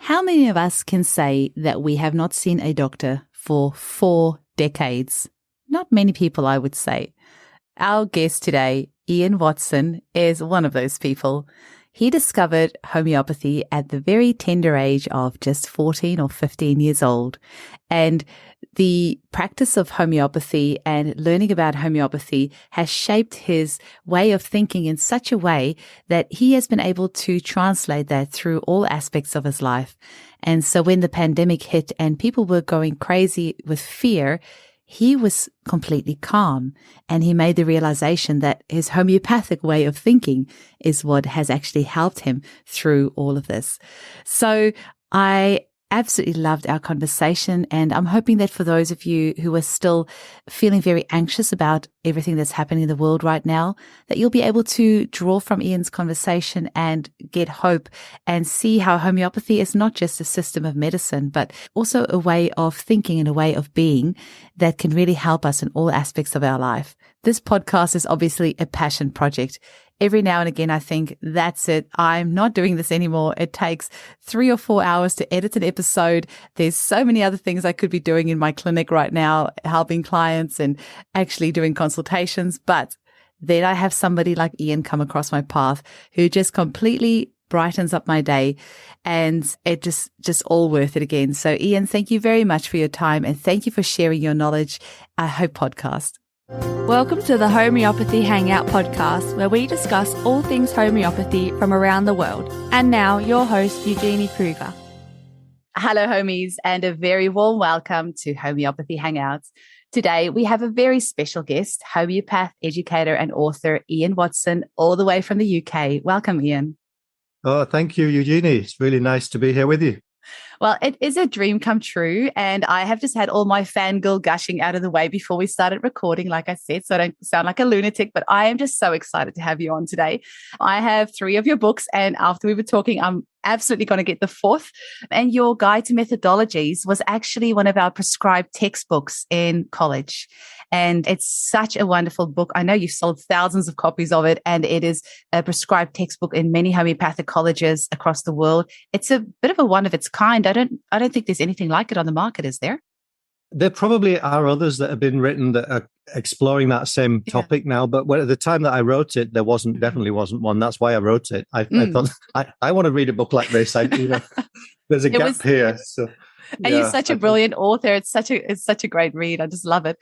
How many of us can say that we have not seen a doctor for 4 decades? Not many people, I would say. Our guest today, Ian Watson, is one of those people. He discovered homeopathy at the very tender age of just 14 or 15 years old. And the practice of homeopathy and learning about homeopathy has shaped his way of thinking in such a way that he has been able to translate that through all aspects of his life. And so when the pandemic hit and people were going crazy with fear, he was completely calm, and he made the realization that his homeopathic way of thinking is what has actually helped him through all of this. So I absolutely loved our conversation, and I'm hoping that for those of you who are still feeling very anxious about everything that's happening in the world right now, that you'll be able to draw from Ian's conversation and get hope and see how homeopathy is not just a system of medicine, but also a way of thinking and a way of being that can really help us in all aspects of our life. This podcast is obviously a passion project. Every now and again, I think, that's it. I'm not doing this anymore. It takes 3 or 4 hours to edit an episode. There's so many other things I could be doing in my clinic right now, helping clients and actually doing consultations. But then I have somebody like Ian come across my path who just completely brightens up my day, and it just all worth it again. So Ian, thank you very much for your time, and thank you for sharing your knowledge. I hope podcast. Welcome to the Homeopathy Hangout podcast, where we discuss all things homeopathy from around the world. And now, your host, Eugenie Kruger. Hello, homies, and a very warm welcome to Homeopathy Hangouts. Today, we have a very special guest, homeopath, educator, and author, Ian Watson, all the way from the UK. Welcome, Ian. Oh, thank you, Eugenie. It's really nice to be here with you. Well, it is a dream come true, and I have just had all my fangirl gushing out of the way before we started recording, like I said, so I don't sound like a lunatic, but I am just so excited to have you on today. I have 3 of your books, and after we were talking, I'm absolutely going to get the 4th. And your Guide to Methodologies was actually one of our prescribed textbooks in college. And it's such a wonderful book. I know you've sold thousands of copies of it, and it is a prescribed textbook in many homeopathic colleges across the world. It's a bit of a one of its kind. I don't think there's anything like it on the market, is there? There probably are others that have been written that are exploring that same topic now, but at the time that I wrote it, there definitely wasn't one. That's why I wrote it. I thought I want to read a book like this. There's a gap here. So. And you're such a brilliant author. It's such a great read. I just love it.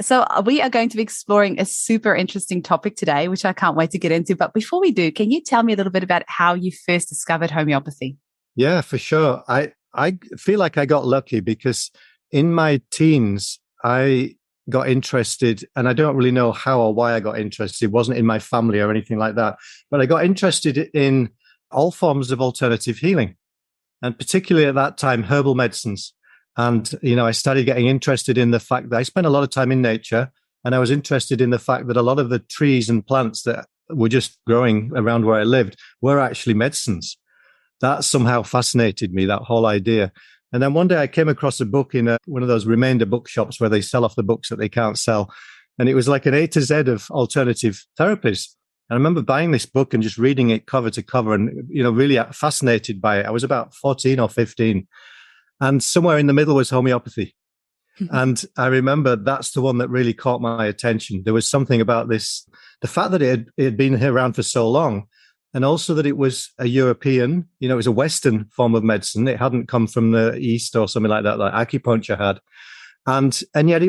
So we are going to be exploring a super interesting topic today, which I can't wait to get into. But before we do, can you tell me a little bit about how you first discovered homeopathy? Yeah, for sure. I feel like I got lucky because in my teens, I got interested, and I don't really know how or why I got interested. It wasn't in my family or anything like that, but I got interested in all forms of alternative healing. And particularly at that time, herbal medicines. And, I started getting interested in the fact that I spent a lot of time in nature, and I was interested in the fact that a lot of the trees and plants that were just growing around where I lived were actually medicines. That somehow fascinated me, that whole idea. And then one day I came across a book in one of those remainder bookshops where they sell off the books that they can't sell. And it was like an A to Z of alternative therapies. I remember buying this book and just reading it cover to cover and, really fascinated by it. I was about 14 or 15. And somewhere in the middle was homeopathy. And I remember that's the one that really caught my attention. There was something about this, the fact that it had been here around for so long, and also that it was a European, it was a Western form of medicine. It hadn't come from the East or something like acupuncture had. And yet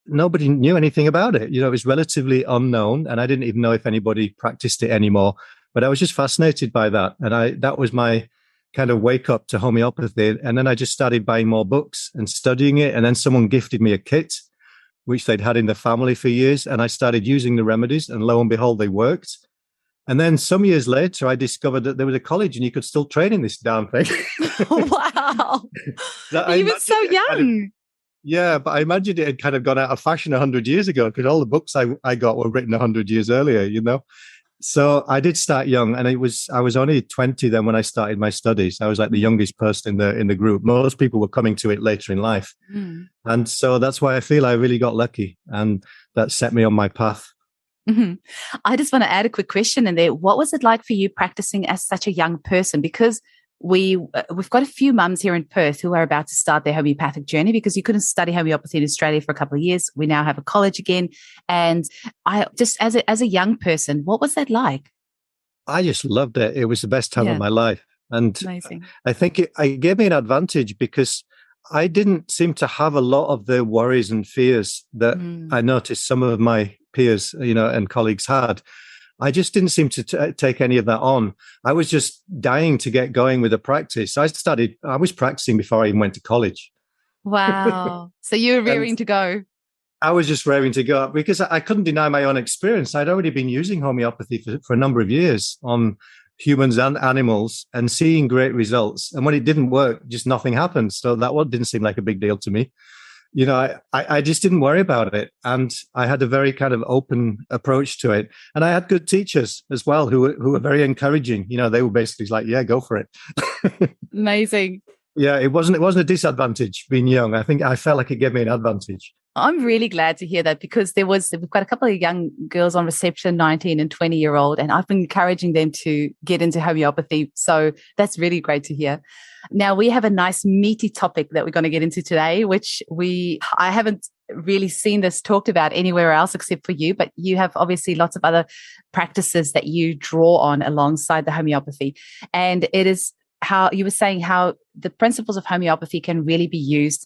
nobody knew anything about it. It was relatively unknown, and I didn't even know if anybody practiced it anymore. But I was just fascinated by that. And that was my kind of wake up to homeopathy. And then I just started buying more books and studying it. And then someone gifted me a kit, which they'd had in the family for years. And I started using the remedies, and lo and behold, they worked. And then some years later, I discovered that there was a college and you could still train in this damn thing. Wow. You were so young. Yeah, but I imagined it had kind of gone out of fashion 100 years ago, because all the books I got were written 100 years earlier, So I did start young, and I was only 20 then when I started my studies. I was like the youngest person in the group. Most people were coming to it later in life. And so that's why I feel I really got lucky, and that set me on my path. Mm-hmm. I just want to add a quick question in there. What was it like for you practicing as such a young person? Because we've got a few mums here in Perth who are about to start their homeopathic journey, because you couldn't study homeopathy in Australia for a couple of years. We now have a college again. And I just, as a young person, what was that like? I just loved it. It was the best time of my life. And amazing. I think it gave me an advantage because I didn't seem to have a lot of the worries and fears that I noticed some of my peers, and colleagues had. I just didn't seem to take any of that on. I was just dying to get going with the practice. I was practicing before I even went to college. Wow. So you were rearing to go. I was just raring to go because I couldn't deny my own experience. I'd already been using homeopathy for a number of years on humans and animals and seeing great results. And when it didn't work, just nothing happened. So that one didn't seem like a big deal to me. I just didn't worry about it. And I had a very kind of open approach to it. And I had good teachers as well who were very encouraging. They were basically like, yeah, go for it. Amazing. Yeah, it wasn't a disadvantage being young. I think I felt like it gave me an advantage. I'm really glad to hear that, because we've got a couple of young girls on reception, 19 and 20-year-old, and I've been encouraging them to get into homeopathy. So that's really great to hear. Now we have a nice meaty topic that we're going to get into today, which I haven't really seen this talked about anywhere else except for you, but you have obviously lots of other practices that you draw on alongside the homeopathy. And it is how you were saying how the principles of homeopathy can really be used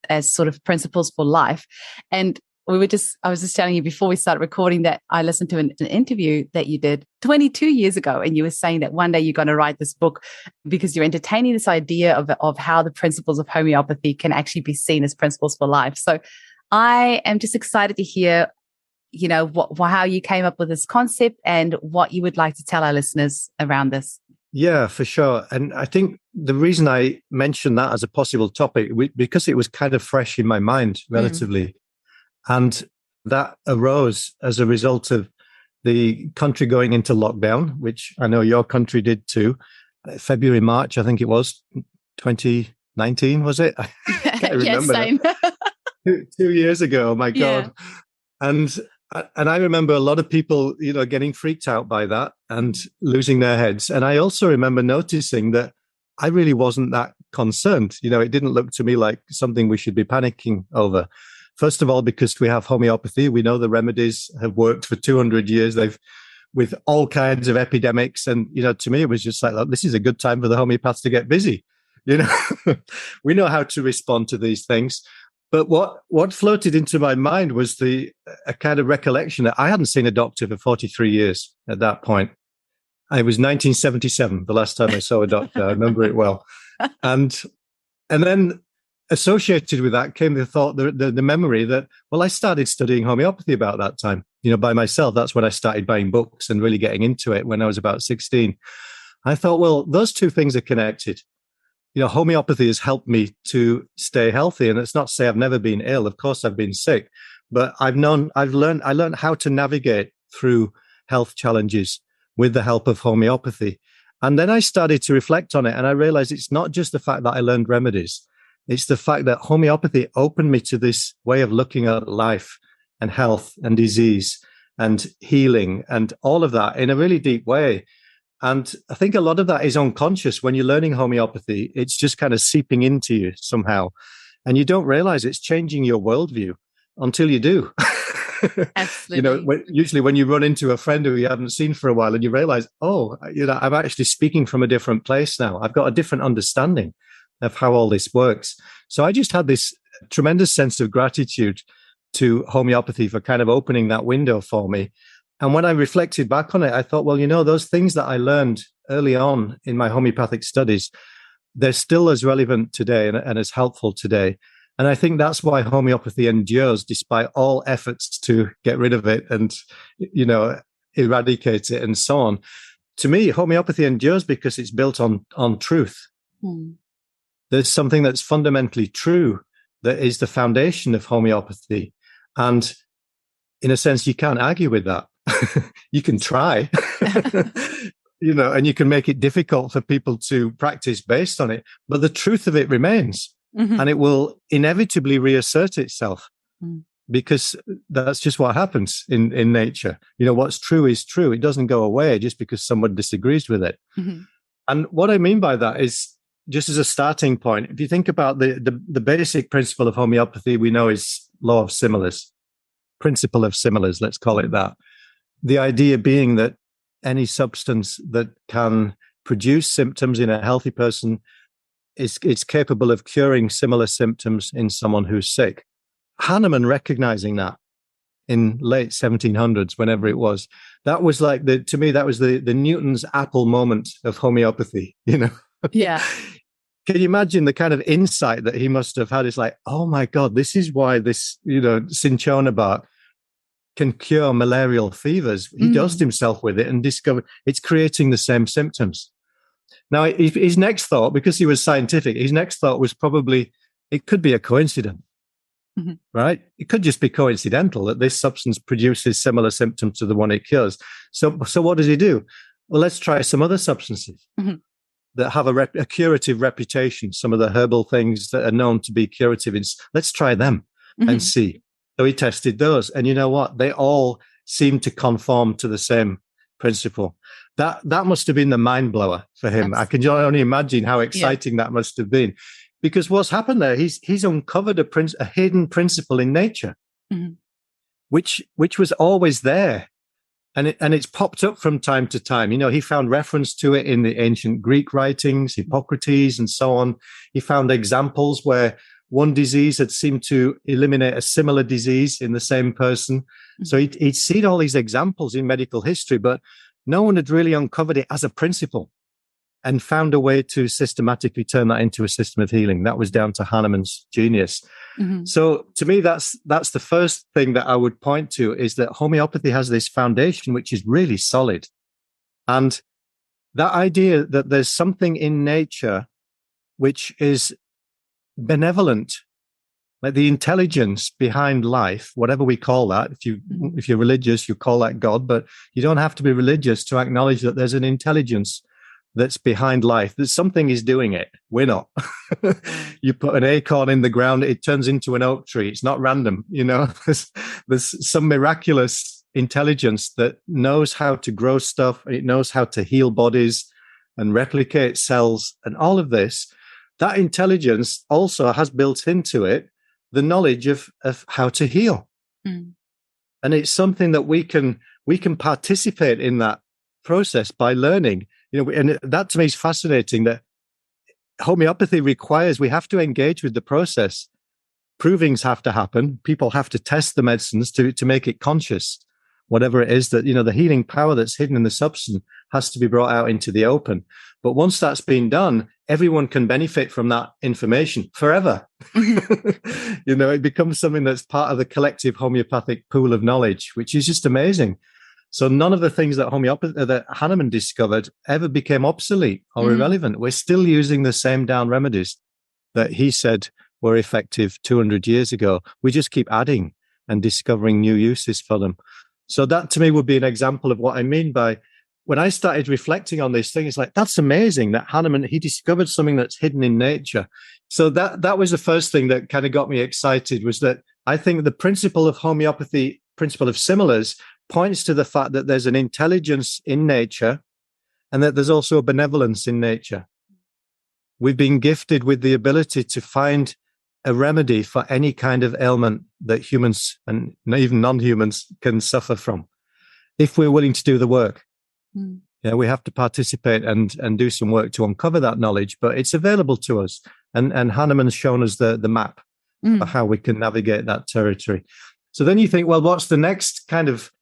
as sort of principles for life. And I was just telling you before we started recording that I listened to an interview that you did 22 years ago. And you were saying that one day you're going to write this book because you're entertaining this idea of how the principles of homeopathy can actually be seen as principles for life. So I am just excited to hear, how you came up with this concept and what you would like to tell our listeners around this. Yeah, for sure. And I think the reason I mentioned that as a possible topic, because it was kind of fresh in my mind relatively. And that arose as a result of the country going into lockdown, which I know your country did too. February, March, I think it was 2019, was it? I can't remember. Yes, same. 2 years ago, my God. And I remember a lot of people, getting freaked out by that and losing their heads. And I also remember noticing that I really wasn't that concerned. It didn't look to me like something we should be panicking over. First of all, because we have homeopathy, we know the remedies have worked for 200 years. With all kinds of epidemics. And, to me, it was just like, look, this is a good time for the homeopaths to get busy. We know how to respond to these things. But what floated into my mind was a kind of recollection that I hadn't seen a doctor for 43 years at that point. It was 1977, the last time I saw a doctor. I remember it well. And then associated with that came the thought, the memory that, well, I started studying homeopathy about that time, by myself. That's when I started buying books and really getting into it when I was about 16. I thought, well, those two things are connected. Homeopathy has helped me to stay healthy. And it's not to say I've never been ill. Of course, I've been sick, but I learned how to navigate through health challenges with the help of homeopathy. And then I started to reflect on it. And I realized it's not just the fact that I learned remedies. It's the fact that homeopathy opened me to this way of looking at life and health and disease and healing and all of that in a really deep way. And I think a lot of that is unconscious. When you're learning homeopathy, it's just kind of seeping into you somehow. And you don't realize it's changing your worldview until you do. Absolutely. Usually when you run into a friend who you haven't seen for a while and you realize, I'm actually speaking from a different place now. I've got a different understanding of how all this works. So I just had this tremendous sense of gratitude to homeopathy for kind of opening that window for me. And when I reflected back on it, I thought, well, those things that I learned early on in my homeopathic studies, they're still as relevant today and as helpful today. And I think that's why homeopathy endures despite all efforts to get rid of it and, eradicate it and so on. To me, homeopathy endures because it's built on truth. There's something that's fundamentally true that is the foundation of homeopathy. And in a sense, you can't argue with that. You can try, and you can make it difficult for people to practice based on it. But the truth of it remains, and it will inevitably reassert itself because that's just what happens in nature. What's true is true. It doesn't go away just because someone disagrees with it. And what I mean by that is, just as a starting point, if you think about the basic principle of homeopathy, we know is law of similars, principle of similars, let's call it that. The idea being that any substance that can produce symptoms in a healthy person is capable of curing similar symptoms in someone who's sick. Hahnemann recognizing that in late 1700s, whenever it was, that was like to me, that was the Newton's apple moment of homeopathy, Yeah. Can you imagine the kind of insight that he must have had? It's like, oh my God, this is why this, cinchona bark can cure malarial fevers. He dosed himself with it and discovered it's creating the same symptoms. Now, his next thought, because he was scientific, his next thought was probably, it could be a coincidence, right? It could just be coincidental that this substance produces similar symptoms to the one it cures. So what does he do? Well, let's try some other substances that have a curative reputation, some of the herbal things that are known to be curative. Let's try them and see. So he tested those. And you know what? They all seem to conform to the same principle. That must have been the mind blower for him. I can only imagine how exciting that must have been. Because what's happened there, he's uncovered a hidden principle in nature, which was always there. And it's popped up from time to time. He found reference to it in the ancient Greek writings, Hippocrates and so on. He found examples where one disease had seemed to eliminate a similar disease in the same person. So he'd seen all these examples in medical history, but no one had really uncovered it as a principle and found a way to systematically turn that into a system of healing. That was down to Hahnemann's genius. So to me, that's the first thing that I would point to, is that homeopathy has this foundation which is really solid. And that idea that there's something in nature which is benevolent, like the intelligence behind life, whatever we call that. If you're religious, you call that God, but you don't have to be religious to acknowledge that there's an intelligence that's behind life, that something is doing it. We're not. You put an acorn in the ground, it turns into an oak tree. It's not random. There's some miraculous intelligence that knows how to grow stuff. It knows how to heal bodies and replicate cells and all of this. That intelligence also has built into it the knowledge of how to heal. And it's something that we can participate in that process by learning. And that to me is fascinating, that homeopathy requires we have to engage with the process. Provings have to happen. People have to test the medicines to make it conscious. Whatever it is that, the healing power that's hidden in the substance has to be brought out into the open. But once that's been done, everyone can benefit from that information forever. It becomes something that's part of the collective homeopathic pool of knowledge, which is just amazing. So none of the things that that Hahnemann discovered ever became obsolete or irrelevant. We're still using the same down remedies that he said were effective 200 years ago. We just keep adding and discovering new uses for them. So that to me would be an example of what I mean by, when I started reflecting on this thing, it's like, that's amazing that Hahnemann, he discovered something that's hidden in nature. So that was the first thing that kind of got me excited, was that I think the principle of homeopathy, principle of similars, points to the fact that there's an intelligence in nature and that there's also a benevolence in nature. We've been gifted with the ability to find a remedy for any kind of ailment that humans and even non-humans can suffer from, if we're willing to do the work. We have to participate and do some work to uncover that knowledge, but it's available to us. And Hahnemann's shown us the map for how we can navigate that territory. So then you think, well, what's the next kind of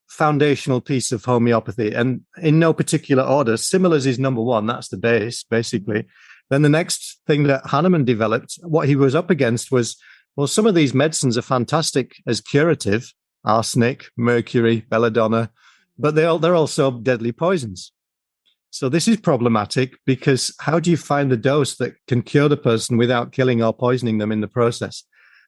foundational piece of homeopathy? And in no particular order, similars is number one. That's the base, basically. Then the next thing that Hahnemann developed, what he was up against was, well, some of these medicines are fantastic as curative, arsenic, mercury, belladonna, but they're also deadly poisons. So this is problematic, because how do you find the dose that can cure the person without killing or poisoning them in the process?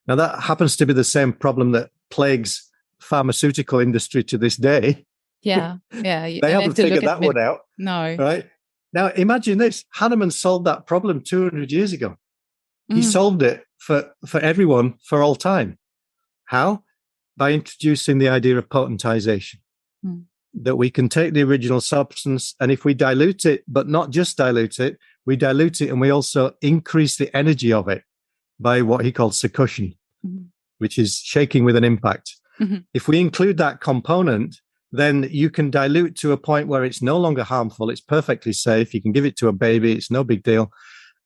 Now, that happens to be the same problem that plagues pharmaceutical industry to this day. Yeah. They haven't figured that one out. No. Right? Now, imagine this. Hahnemann solved that problem 200 years ago. He solved it for everyone for all time. How? By introducing the idea of potentization. that we can take the original substance, and if we dilute it, but not just dilute it, we dilute it and we also increase the energy of it by what he called succussion, which is shaking with an impact. If we include that component, then you can dilute to a point where it's no longer harmful. It's perfectly safe. You can give it to a baby. It's no big deal.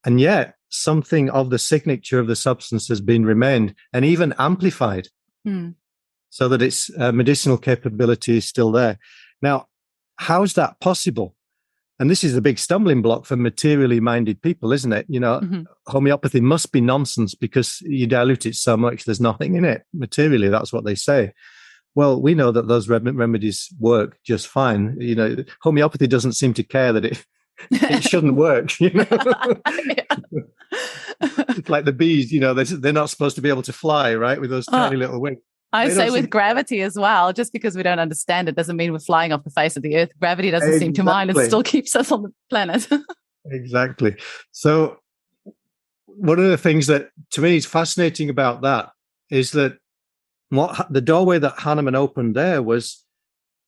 And yet something of the signature of the substance has been remained and even amplified so that its medicinal capability is still there. Now, how is that possible? And this is the big stumbling block for materially minded people, isn't it? You know, homeopathy must be nonsense because you dilute it so much, there's nothing in it. Materially, that's what they say. Well, we know that those remedies work just fine. You know, homeopathy doesn't seem to care that it shouldn't work, you know. Like the bees, you know, they're not supposed to be able to fly, right, with those tiny little wings. I say with gravity as well, just because we don't understand it doesn't mean we're flying off the face of the earth. Gravity doesn't seem to mind. It still keeps us on the planet. Exactly. So one of the things that to me is fascinating about that is that what the doorway that Hahnemann opened there was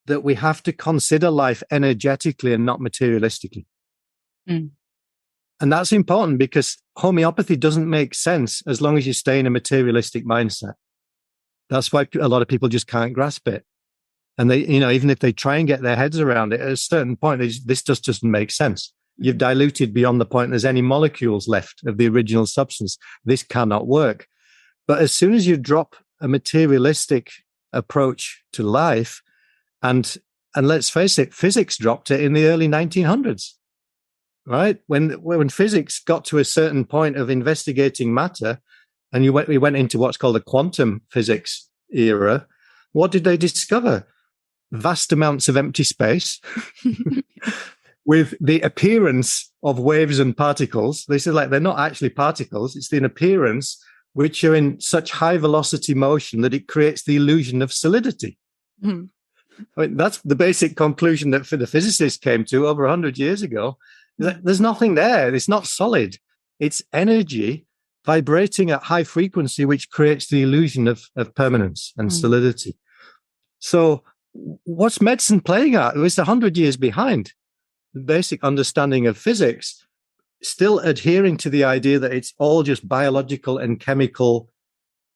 that we have to consider life energetically and not materialistically. And that's important because homeopathy doesn't make sense as long as you stay in a materialistic mindset. That's why a lot of people just can't grasp it. And they, you know, even if they try and get their heads around it, at a certain point, this just doesn't make sense. You've diluted beyond the point there's any molecules left of the original substance. This cannot work. But as soon as you drop a materialistic approach to life, and let's face it, physics dropped it in the early 1900s, right? When physics got to a certain point of investigating matter, and we went into what's called the quantum physics era, what did they discover? Vast amounts of empty space with the appearance of waves and particles. They said, like, they're not actually particles. It's an appearance which are in such high velocity motion that it creates the illusion of solidity. I mean, that's the basic conclusion that the physicists came to over 100 years ago. There's nothing there. It's not solid. It's energy vibrating at high frequency, which creates the illusion of permanence and solidity. So what's medicine playing at? It's 100 years behind the basic understanding of physics, still adhering to the idea that it's all just biological and chemical.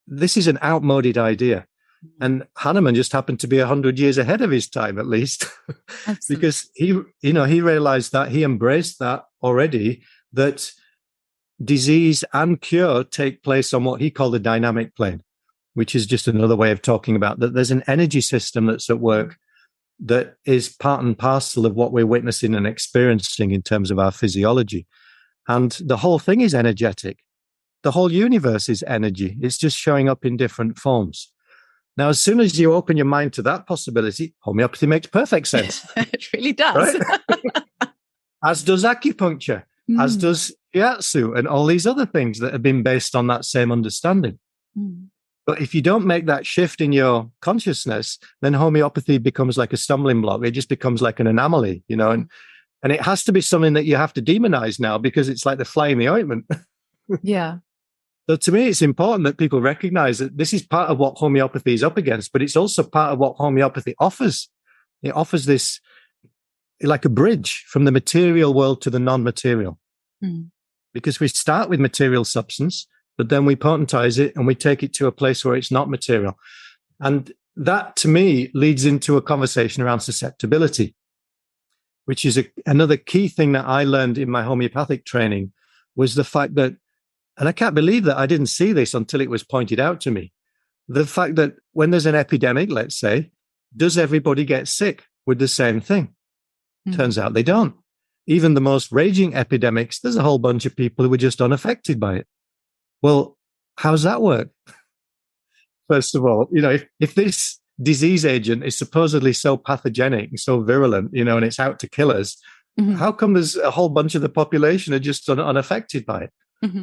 This is an outmoded idea. And Hahnemann just happened to be 100 years ahead of his time, at least, because he realized that, he embraced that already, that disease and cure take place on what he called the dynamic plane, which is just another way of talking about that there's an energy system that's at work that is part and parcel of what we're witnessing and experiencing in terms of our physiology. And the whole thing is energetic. The whole universe is energy. It's just showing up in different forms. Now, as soon as you open your mind to that possibility, homeopathy makes perfect sense. It really does. Right? As does acupuncture, as does shiatsu, and all these other things that have been based on that same understanding. But if you don't make that shift in your consciousness, then homeopathy becomes like a stumbling block. It just becomes like an anomaly, you know, and it has to be something that you have to demonize now because it's like the fly in the ointment. Yeah. So to me, it's important that people recognize that this is part of what homeopathy is up against, but it's also part of what homeopathy offers. It offers this like a bridge from the material world to the non-material. Because we start with material substance, but then we potentize it and we take it to a place where it's not material. And that, to me, leads into a conversation around susceptibility, which is another key thing that I learned in my homeopathic training, was the fact that, and I can't believe that I didn't see this until it was pointed out to me, the fact that when there's an epidemic, let's say, does everybody get sick with the same thing? Turns out they don't. Even the most raging epidemics, there's a whole bunch of people who are just unaffected by it. Well, how's that work? First of all, you know, if this disease agent is supposedly so pathogenic, so virulent, you know, and it's out to kill us, how come there's a whole bunch of the population are just unaffected by it?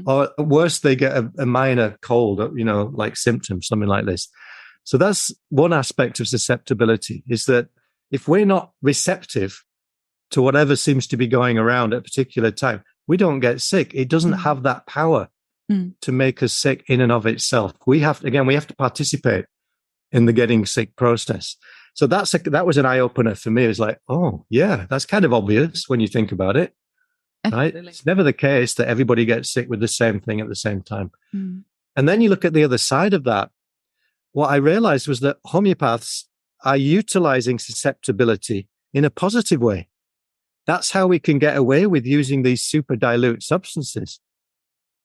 Or at worst, they get a minor cold, you know, like symptoms, something like this. So that's one aspect of susceptibility, is that if we're not receptive to whatever seems to be going around at a particular time, we don't get sick. It doesn't have that power to make us sick in and of itself. We have to participate in the getting sick process. So that was an eye opener for me. It was like, oh yeah, that's kind of obvious when you think about it, right? Absolutely. It's never the case that everybody gets sick with the same thing at the same time. Mm. And then you look at the other side of that. What I realized was that homeopaths are utilizing susceptibility in a positive way. That's how we can get away with using these super dilute substances.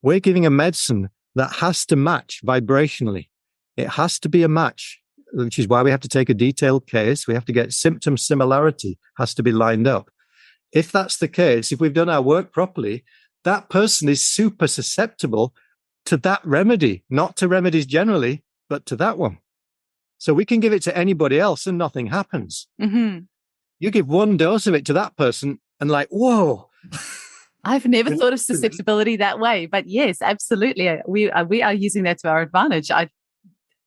We're giving a medicine that has to match vibrationally. It has to be a match, which is why we have to take a detailed case. We have to get symptom similarity, has to be lined up. If that's the case, if we've done our work properly, that person is super susceptible to that remedy, not to remedies generally, but to that one. So we can give it to anybody else and nothing happens. Mm-hmm. You give one dose of it to that person and like, whoa. I've never thought of susceptibility that way, but yes, absolutely. We are using that to our advantage.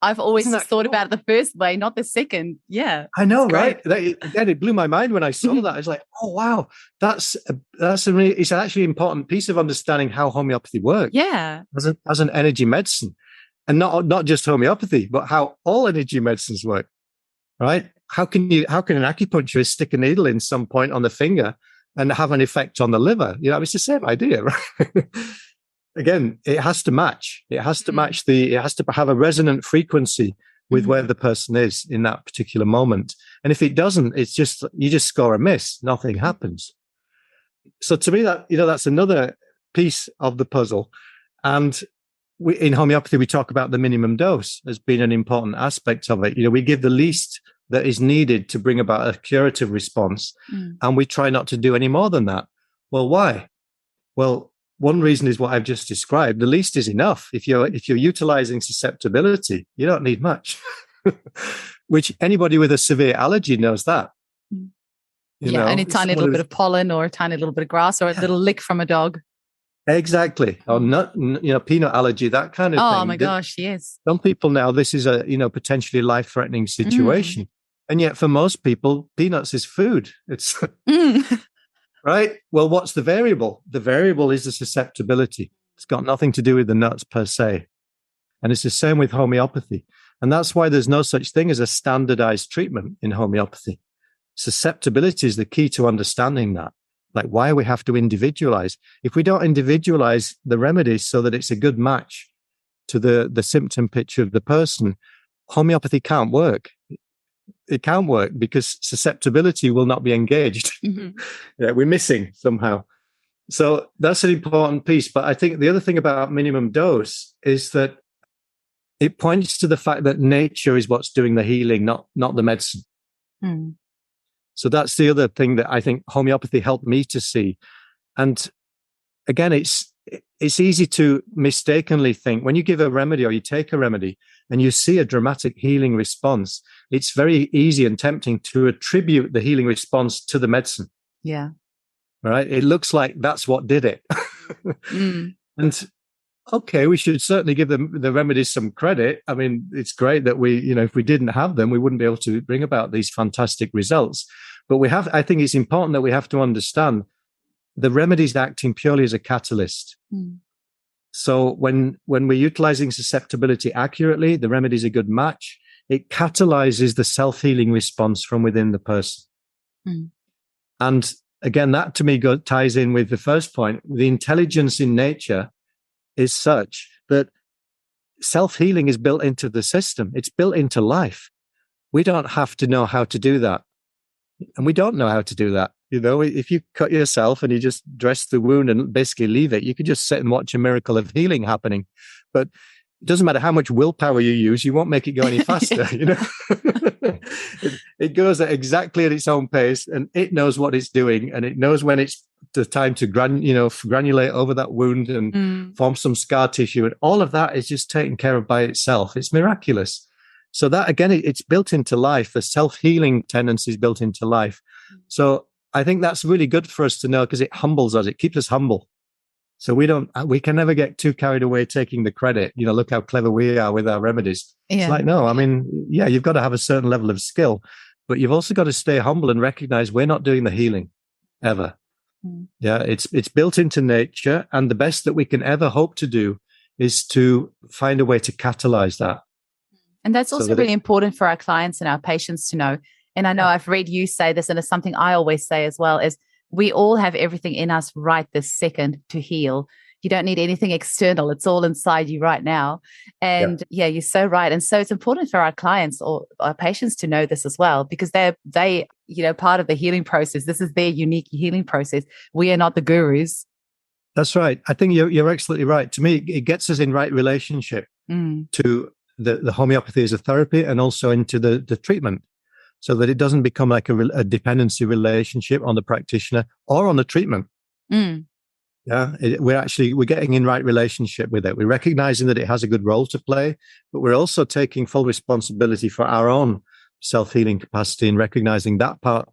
I've always just thought about it the first way, not the second. Yeah. I know, right? It blew my mind when I saw that. I was like, oh, wow, it's actually an important piece of understanding how homeopathy works. Yeah. As an energy medicine. And not just homeopathy, but how all energy medicines work, right? How can an acupuncturist stick a needle in some point on the finger and have an effect on the liver? It's the same idea, right? Again, it has to match. It has to match it has to have a resonant frequency with where the person is in that particular moment. And if it doesn't, it's just, you just score a miss. Nothing happens. So to me, that's another piece of the puzzle. And in homeopathy, we talk about the minimum dose as being an important aspect of it. We give the least that is needed to bring about a curative response, and we try not to do any more than that. Well, why? Well, one reason is what I've just described. The least is enough. If you're utilizing susceptibility, you don't need much. Which anybody with a severe allergy knows that. Only a tiny little bit of pollen or a tiny little bit of grass or a little lick from a dog. Exactly. Or peanut allergy, that kind of thing. Oh my gosh, yes. Some people now, this is a, potentially life-threatening situation. And yet for most people, peanuts is food. It's right. Well, what's the variable? The variable is the susceptibility. It's got nothing to do with the nuts per se. And it's the same with homeopathy. And that's why there's no such thing as a standardized treatment in homeopathy. Susceptibility is the key to understanding that. Like why we have to individualize. If we don't individualize the remedies so that it's a good match to the symptom picture of the person, homeopathy can't work. It can't work because susceptibility will not be engaged. We're missing somehow. So that's an important piece. But I think the other thing about minimum dose is that it points to the fact that nature is what's doing the healing, not the medicine. So that's the other thing that I think homeopathy helped me to see. And again, it's easy to mistakenly think when you give a remedy or you take a remedy and you see a dramatic healing response, it's very easy and tempting to attribute the healing response to the medicine. Yeah. Right. It looks like that's what did it. And okay, we should certainly give the remedies some credit. I mean, it's great that if we didn't have them, we wouldn't be able to bring about these fantastic results. But I think it's important that we have to understand the remedies acting purely as a catalyst. So when we're utilizing susceptibility accurately, the remedy is a good match. It catalyzes the self-healing response from within the person. And again, that to me ties in with the first point. The intelligence in nature is such that self-healing is built into the system. It's built into life. We don't have to know how to do that. And we don't know how to do that. If you cut yourself and you just dress the wound and basically leave it, you could just sit and watch a miracle of healing happening. But it doesn't matter how much willpower you use, you won't make it go any faster. It goes exactly at its own pace, and it knows what it's doing, and it knows when it's the time to granulate over that wound and form some scar tissue, and all of that is just taken care of by itself. It's miraculous. So that, again, it's built into life. The self-healing tendency is built into life. So I think that's really good for us to know because it humbles us. It keeps us humble. So we can never get too carried away taking the credit. Look how clever we are with our remedies. Yeah. It's like, no, I mean, yeah, you've got to have a certain level of skill, but you've also got to stay humble and recognize we're not doing the healing ever. Yeah, it's built into nature. And the best that we can ever hope to do is to find a way to catalyze that. And that's So also really important for our clients and our patients to know. And I know I've read you say this, and it's something I always say as well, is we all have everything in us right this second to heal. You don't need anything external. It's all inside you right now. And yeah, you're so right. And so it's important for our clients or our patients to know this as well, because they, part of the healing process. This is their unique healing process. We are not the gurus. That's right. I think you're absolutely right. To me, it gets us in right relationship to the homeopathy as a therapy and also into the treatment, so that it doesn't become like a dependency relationship on the practitioner or on the treatment. Yeah, we're getting in right relationship with it. We're recognizing that it has a good role to play, but we're also taking full responsibility for our own self-healing capacity and recognizing that part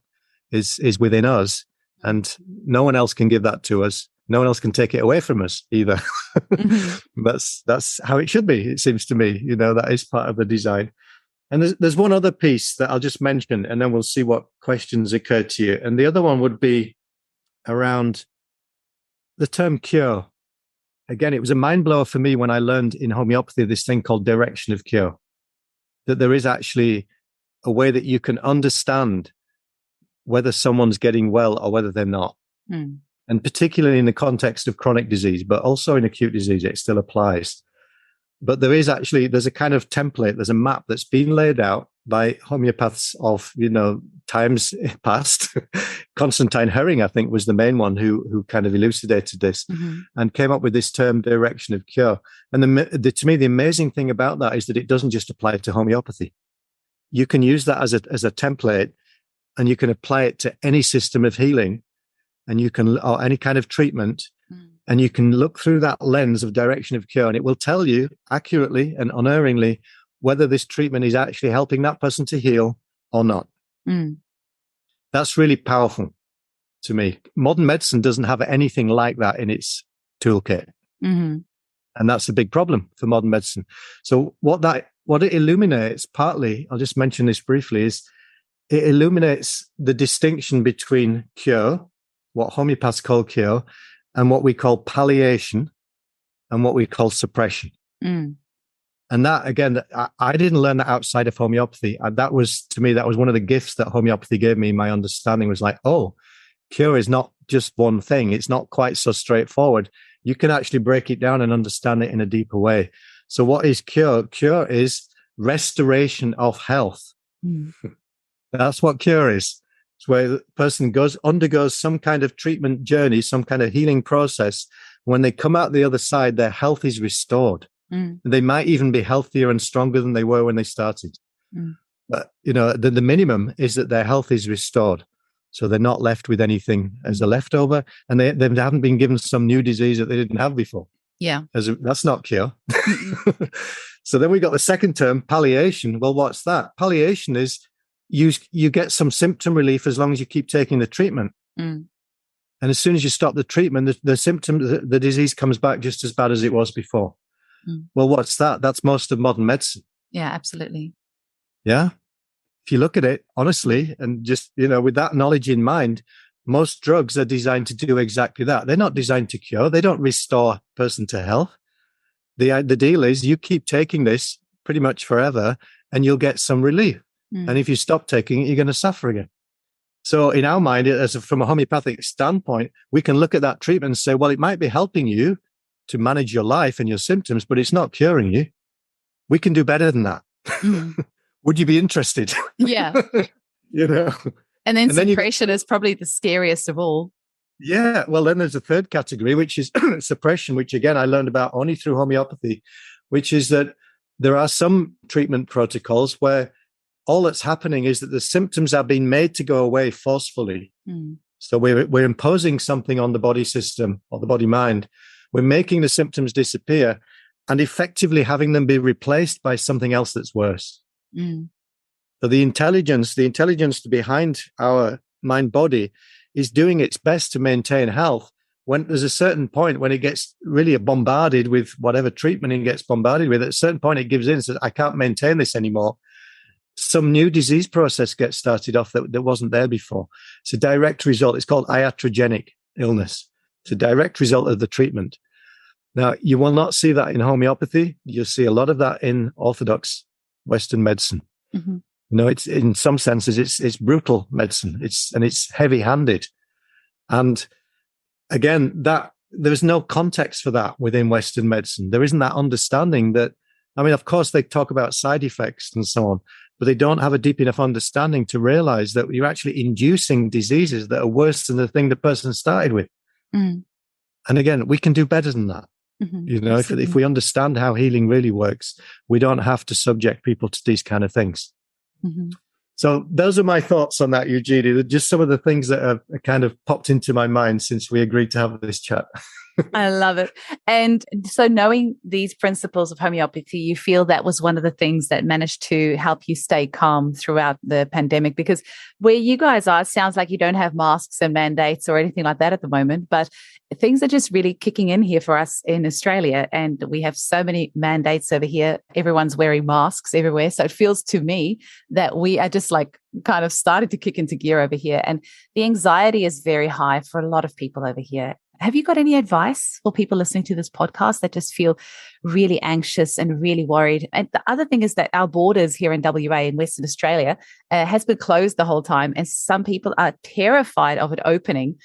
is within us, and no one else can give that to us. No one else can take it away from us either. That's how it should be. It seems to me, that is part of the design. And there's one other piece that I'll just mention, and then we'll see what questions occur to you. And the other one would be around the term cure. Again, it was a mind blower for me when I learned in homeopathy this thing called direction of cure, that there is actually a way that you can understand whether someone's getting well or whether they're not. And particularly in the context of chronic disease, but also in acute disease, it still applies. But there's a kind of template, there's a map that's been laid out by homeopaths of, times past. Constantine Herring, I think, was the main one who kind of elucidated this and came up with this term direction of cure. And to me, the amazing thing about that is that it doesn't just apply to homeopathy. You can use that as a template, and you can apply it to any system of healing, and or any kind of treatment. And you can look through that lens of direction of cure, and it will tell you accurately and unerringly whether this treatment is actually helping that person to heal or not. That's really powerful to me. Modern medicine doesn't have anything like that in its toolkit. And that's a big problem for modern medicine. So what it illuminates, partly, I'll just mention this briefly, is it illuminates the distinction between cure, what homeopaths call cure, and what we call palliation, and what we call suppression. And that, again, I didn't learn that outside of homeopathy. That was one of the gifts that homeopathy gave me. My understanding was like, oh, cure is not just one thing. It's not quite so straightforward. You can actually break it down and understand it in a deeper way. So what is cure? Cure is restoration of health. That's what cure is. It's where the person undergoes some kind of treatment journey, some kind of healing process. When they come out the other side, their health is restored. They might even be healthier and stronger than they were when they started. But, the minimum is that their health is restored. So they're not left with anything as a leftover, and they haven't been given some new disease that they didn't have before. Yeah. That's not cure. So then we got the second term, palliation. Well, what's that? Palliation is you get some symptom relief as long as you keep taking the treatment. And as soon as you stop the treatment, the symptom, the disease comes back just as bad as it was before. Well, what's that? That's most of modern medicine. Yeah, absolutely. Yeah. If you look at it honestly, and just, with that knowledge in mind, most drugs are designed to do exactly that. They're not designed to cure. They don't restore a person to health. The deal is you keep taking this pretty much forever and you'll get some relief. And if you stop taking it, you're going to suffer again. So in our mind, from a homeopathic standpoint, we can look at that treatment and say, well, it might be helping you to manage your life and your symptoms, but it's not curing you. We can do better than that. Would you be interested? Yeah. And then suppression is probably the scariest of all. Yeah. Well, then there's a third category, which is suppression, which again, I learned about only through homeopathy, which is that there are some treatment protocols where all that's happening is that the symptoms are being made to go away forcefully. So we're imposing something on the body system or the body mind. We're making the symptoms disappear and effectively having them be replaced by something else that's worse. So the intelligence behind our mind body is doing its best to maintain health. When there's a certain point when it gets really bombarded with whatever treatment it gets bombarded with, at a certain point it gives in and says, I can't maintain this anymore. Some new disease process gets started off that wasn't there before. It's a direct result. It's called iatrogenic illness. It's a direct result of the treatment. Now, you will not see that in homeopathy. You'll see a lot of that in orthodox Western medicine. Mm-hmm. It's in some senses it's brutal medicine. It's heavy-handed, and again, that there's no context for that within Western medicine. There isn't that understanding that. I mean, of course, they talk about side effects and so on, but they don't have a deep enough understanding to realize that you're actually inducing diseases that are worse than the thing the person started with. Mm. And again, we can do better than that. Mm-hmm. If we understand how healing really works, we don't have to subject people to these kind of things. Mm-hmm. So those are my thoughts on that, Eugenie. They're just some of the things that have kind of popped into my mind since we agreed to have this chat. I love it. And so knowing these principles of homeopathy, you feel that was one of the things that managed to help you stay calm throughout the pandemic, because where you guys are, it sounds like you don't have masks and mandates or anything like that at the moment, but things are just really kicking in here for us in Australia. And we have so many mandates over here. Everyone's wearing masks everywhere. So it feels to me that we are just like kind of started to kick into gear over here. And the anxiety is very high for a lot of people over here. Have you got any advice for people listening to this podcast that just feel really anxious and really worried? And the other thing is that our borders here in WA in Western Australia has been closed the whole time, and some people are terrified of it opening.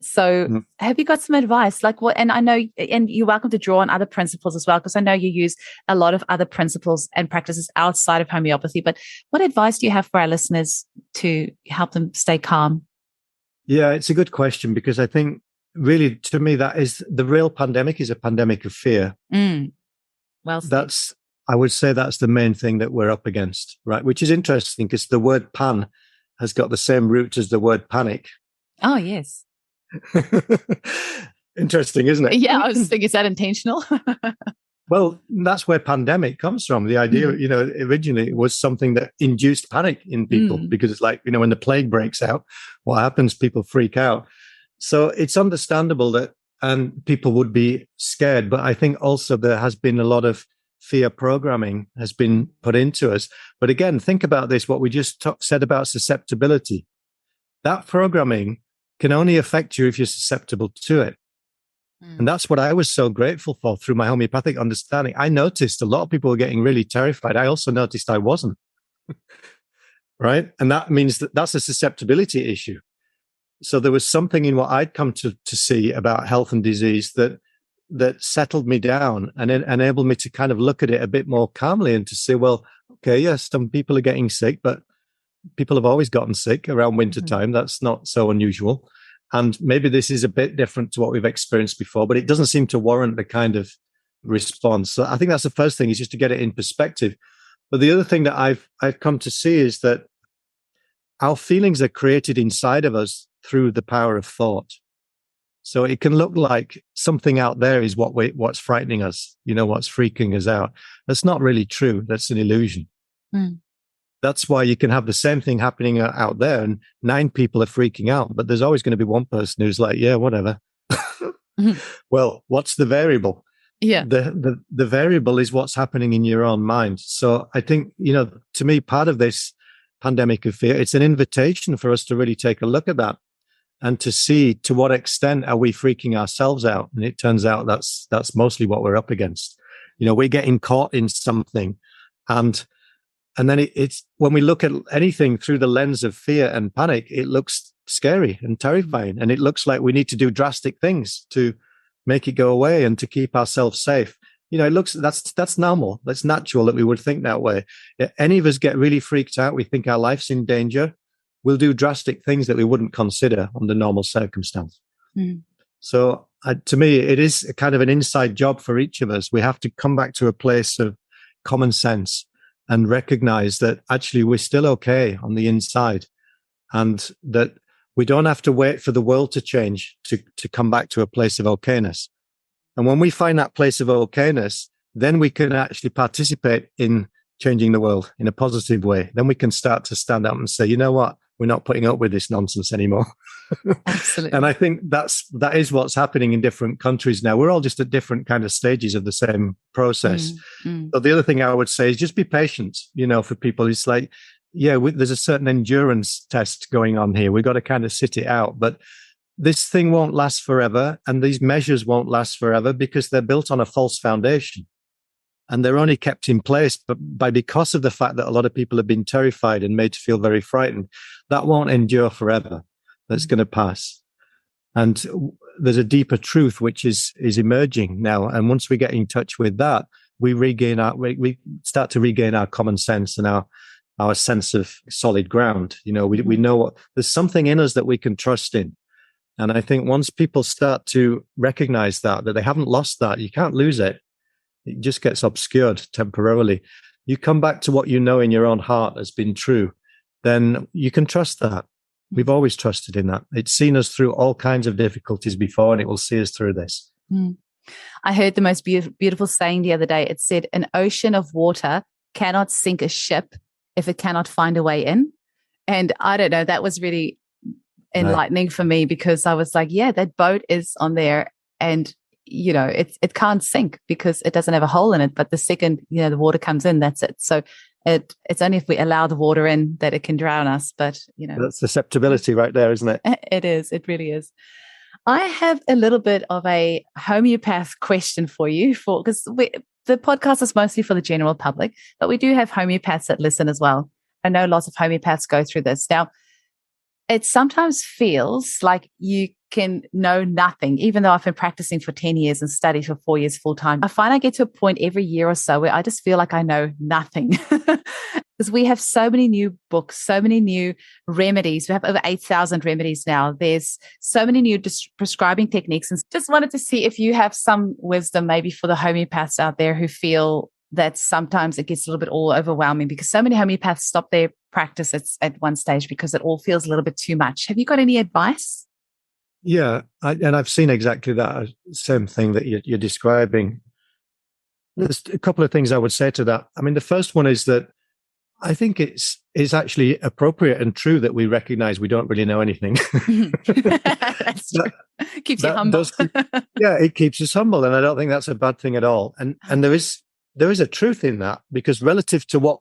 So have you got some advice? Like what? And I know, and you're welcome to draw on other principles as well, because I know you use a lot of other principles and practices outside of homeopathy. But what advice do you have for our listeners to help them stay calm? Yeah, it's a good question, because I think really, to me, that is the real pandemic is a pandemic of fear. Well said. I would say that's the main thing that we're up against, right? Which is interesting because the word pan has got the same root as the word panic. Oh, yes. Interesting, isn't it? Yeah, I was thinking, is that intentional? Well, that's where pandemic comes from. The idea, originally it was something that induced panic in people because it's like, when the plague breaks out, what happens? People freak out. So it's understandable that people would be scared. But I think also there has been a lot of fear programming has been put into us. But again, think about this, what we just said about susceptibility. That programming can only affect you if you're susceptible to it. And that's what I was so grateful for through my homeopathic understanding. I noticed a lot of people were getting really terrified. I also noticed I wasn't. Right? And that means that that's a susceptibility issue. So there was something in what I'd come to see about health and disease that settled me down and enabled me to kind of look at it a bit more calmly and to say, well, okay, yes, some people are getting sick, but people have always gotten sick around winter time. That's not so unusual. And maybe this is a bit different to what we've experienced before, but it doesn't seem to warrant the kind of response. So I think that's the first thing, is just to get it in perspective. But the other thing that I've come to see is that our feelings are created inside of us through the power of thought. So it can look like something out there is what's frightening us, what's freaking us out. That's not really true. That's an illusion. That's why you can have the same thing happening out there and 9 people are freaking out, but there's always going to be one person who's like, yeah, whatever. Well, what's the variable? Yeah. The variable is what's happening in your own mind. So I think, to me, part of this pandemic of fear, it's an invitation for us to really take a look at that and to see to what extent are we freaking ourselves out. And it turns out that's mostly what we're up against. We're getting caught in something. And then it's when we look at anything through the lens of fear and panic, it looks scary and terrifying. And it looks like we need to do drastic things to make it go away and to keep ourselves safe. It looks, that's normal. That's natural that we would think that way. If any of us get really freaked out, we think our life's in danger, we'll do drastic things that we wouldn't consider under normal circumstance. So to me, it is a kind of an inside job for each of us. We have to come back to a place of common sense and recognize that actually we're still okay on the inside, and that we don't have to wait for the world to change to come back to a place of okayness. And when we find that place of okayness, then we can actually participate in changing the world in a positive way. Then we can start to stand up and say, you know what? We're not putting up with this nonsense anymore. Absolutely. And I think that is what's happening in different countries now. We're all just at different kind of stages of the same process. So the other thing I would say is just be patient, for people. It's like, there's a certain endurance test going on here. We've got to kind of sit it out. But this thing won't last forever. And these measures won't last forever because they're built on a false foundation. And they're only kept in place because of the fact that a lot of people have been terrified and made to feel very frightened. That won't endure forever. That's going to pass. And there's a deeper truth which is emerging now. And once we get in touch with that, we start to regain our common sense and our sense of solid ground. We know there's something in us that we can trust in. And I think once people start to recognize that they haven't lost that, you can't lose it. It just gets obscured temporarily. You come back to what you know in your own heart has been true, then you can trust that. We've always trusted in that. It's seen us through all kinds of difficulties before, and it will see us through this. I heard the most beautiful saying the other day. It said, an ocean of water cannot sink a ship if it cannot find a way in. And I don't know, that was really enlightening for me, because I was like, yeah, that boat is on there, and it can't sink because it doesn't have a hole in it. But the second the water comes in, that's it. So it's only if we allow the water in that it can drown us. But that's susceptibility right there, isn't it? It is. It really is. I have a little bit of a homeopath question for you, because the podcast is mostly for the general public, but we do have homeopaths that listen as well. I know lots of homeopaths go through this. Now, it sometimes feels like you can know nothing, even though I've been practicing for 10 years and studied for 4 years full time. I find I get to a point every year or so where I just feel like I know nothing. Because we have so many new books, so many new remedies. We have over 8,000 remedies now. There's so many new prescribing techniques. And just wanted to see if you have some wisdom maybe for the homeopaths out there who feel that sometimes it gets a little bit all overwhelming, because so many homeopaths stop their practice at one stage because it all feels a little bit too much. Have you got any advice? Yeah, and I've seen exactly that same thing that you're describing. There's a couple of things I would say to that. I mean, the first one is that I think it's actually appropriate and true that we recognize we don't really know anything. That's true. Keeps you humble. It keeps us humble, and I don't think that's a bad thing at all. And there is a truth in that, because relative to what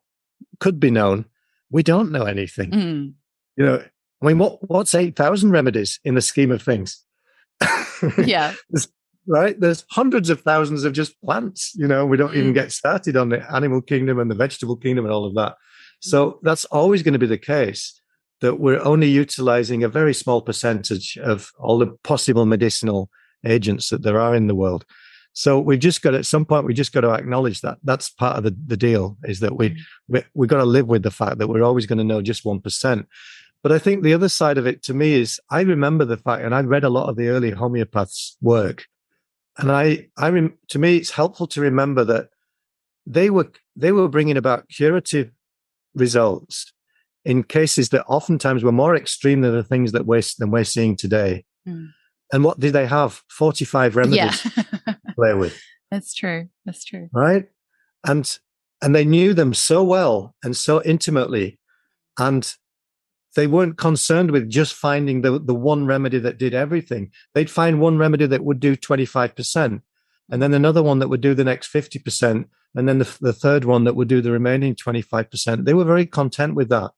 could be known, we don't know anything. I mean, what's 8,000 remedies in the scheme of things? Yeah. Right? There's hundreds of thousands of just plants. We don't even get started on the animal kingdom and the vegetable kingdom and all of that. So that's always going to be the case, that we're only utilizing a very small percentage of all the possible medicinal agents that there are in the world. So at some point, we just got to acknowledge that. That's part of the deal, is that we got to live with the fact that we're always going to know just 1%. But I think the other side of it to me is, I remember the fact, and I read a lot of the early homeopaths' work, and to me, it's helpful to remember that they were bringing about curative results in cases that oftentimes were more extreme than the things that we're seeing today. And what did they have? 45 remedies to play with. That's true. Right? And they knew them so well and so intimately, and they weren't concerned with just finding the one remedy that did everything. They'd find one remedy that would do 25%, and then another one that would do the next 50%, and then the third one that would do the remaining 25%. They were very content with that,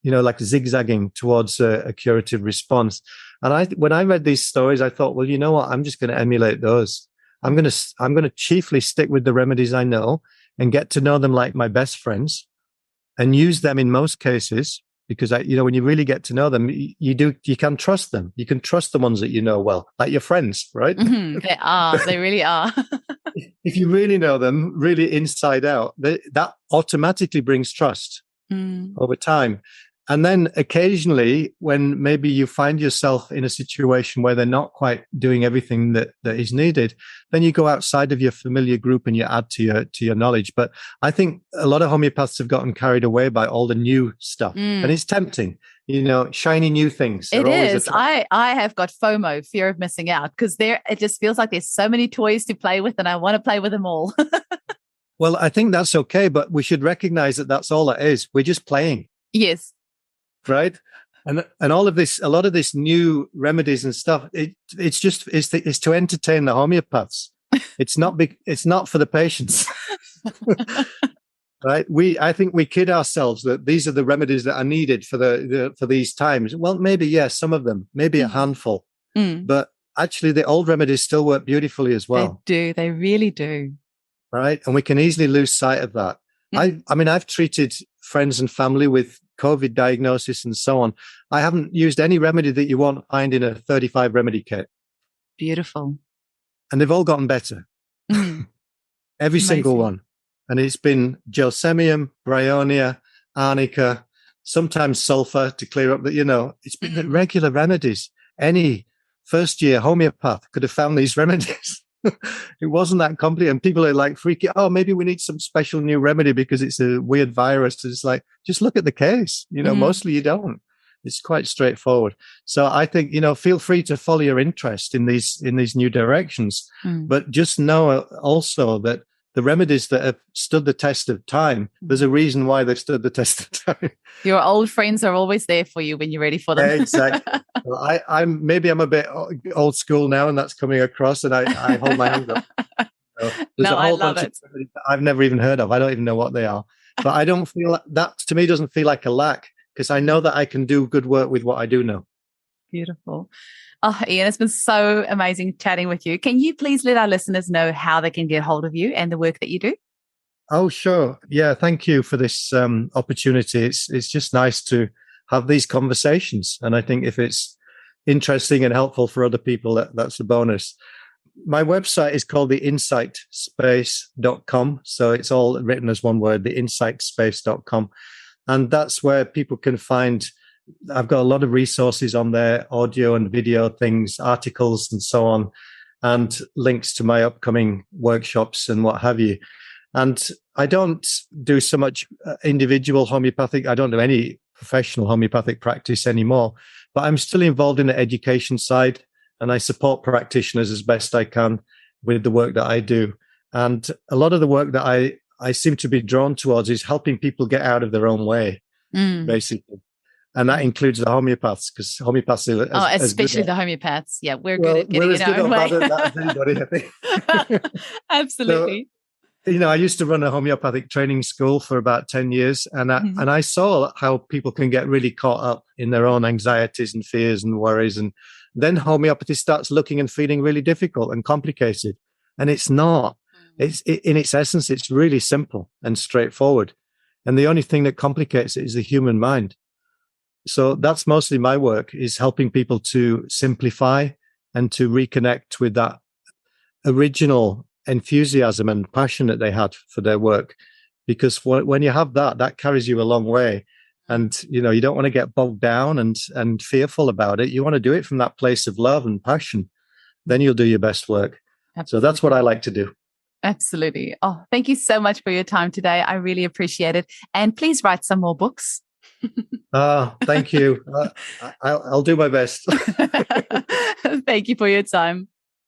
like zigzagging towards a curative response. And when I read these stories, I thought, well, you know what? I'm just going to emulate those. I'm going to chiefly stick with the remedies I know and get to know them like my best friends, and use them in most cases. Because when you really get to know them, you can trust them. You can trust the ones that you know well, like your friends, right? They really are. If you really know them, really inside out, that automatically brings trust over time. And then occasionally, when maybe you find yourself in a situation where they're not quite doing everything that is needed, then you go outside of your familiar group and you add to your knowledge. But I think a lot of homeopaths have gotten carried away by all the new stuff, and it's tempting. Shiny new things. It is. I have got FOMO, fear of missing out, because it just feels like there's so many toys to play with, and I want to play with them all. Well, I think that's okay, but we should recognize that that's all it is. We're just playing. Yes. Right. And all of this, a lot of this new remedies and stuff, it's to entertain the homeopaths. It's not for the patients. Right. I think we kid ourselves that these are the remedies that are needed for these times. Well, maybe, yes, some of them, maybe a handful, but actually the old remedies still work beautifully as well. They do. They really do. right? And we can easily lose sight of that. I mean, I've treated friends and family with COVID diagnosis and so on. I haven't used any remedy that you won't find in a 35 remedy kit. Beautiful. And they've all gotten better. Every single one. And it's been Gelsemium, Bryonia, Arnica, sometimes sulfur to clear up that, it's been regular remedies. Any first-year homeopath could have found these remedies. It wasn't that complicated. And people are like freaking, maybe we need some special new remedy because it's a weird virus. It's like, just look at the case. Mostly you don't. It's quite straightforward. So I think, feel free to follow your interest in these new directions. But just know also that the remedies that have stood the test of time, there's a reason why they've stood the test of time. Your old friends are always there for you when you're ready for them. Exactly. Well, I'm a bit old school now, and that's coming across, and I hold my hand up. So there's a whole bunch of remedies that I've never even heard of. I don't even know what they are. But I don't feel that to me doesn't feel like a lack, because I know that I can do good work with what I do know. Beautiful. Oh, Ian, it's been so amazing chatting with you. Can you please let our listeners know how they can get hold of you and the work that you do? Oh, sure. Yeah, thank you for this opportunity. It's just nice to have these conversations. And I think if it's interesting and helpful for other people, that's a bonus. My website is called theinsightspace.com. So it's all written as one word, theinsightspace.com. And that's where people can find, I've got a lot of resources on there, audio and video things, articles and so on, and links to my upcoming workshops and what have you. And I don't do so much individual homeopathic. I don't do any professional homeopathic practice anymore, but I'm still involved in the education side, and I support practitioners as best I can with the work that I do. And a lot of the work that I seem to be drawn towards is helping people get out of their own way, basically. And that includes the homeopaths, because homeopaths are especially the homeopaths. Yeah, we're good at getting in our own way. That as anybody, I think. Absolutely. So, I used to run a homeopathic training school for about 10 years, and I saw how people can get really caught up in their own anxieties and fears and worries. And then homeopathy starts looking and feeling really difficult and complicated. And it's not. In its essence, it's really simple and straightforward. And the only thing that complicates it is the human mind. So that's mostly my work, is helping people to simplify and to reconnect with that original enthusiasm and passion that they had for their work. Because when you have that carries you a long way. And, you don't want to get bogged down and fearful about it. You want to do it from that place of love and passion. Then you'll do your best work. Absolutely. So that's what I like to do. Absolutely. Oh, thank you so much for your time today. I really appreciate it. And please write some more books. Thank you. I'll do my best. Thank you for your time.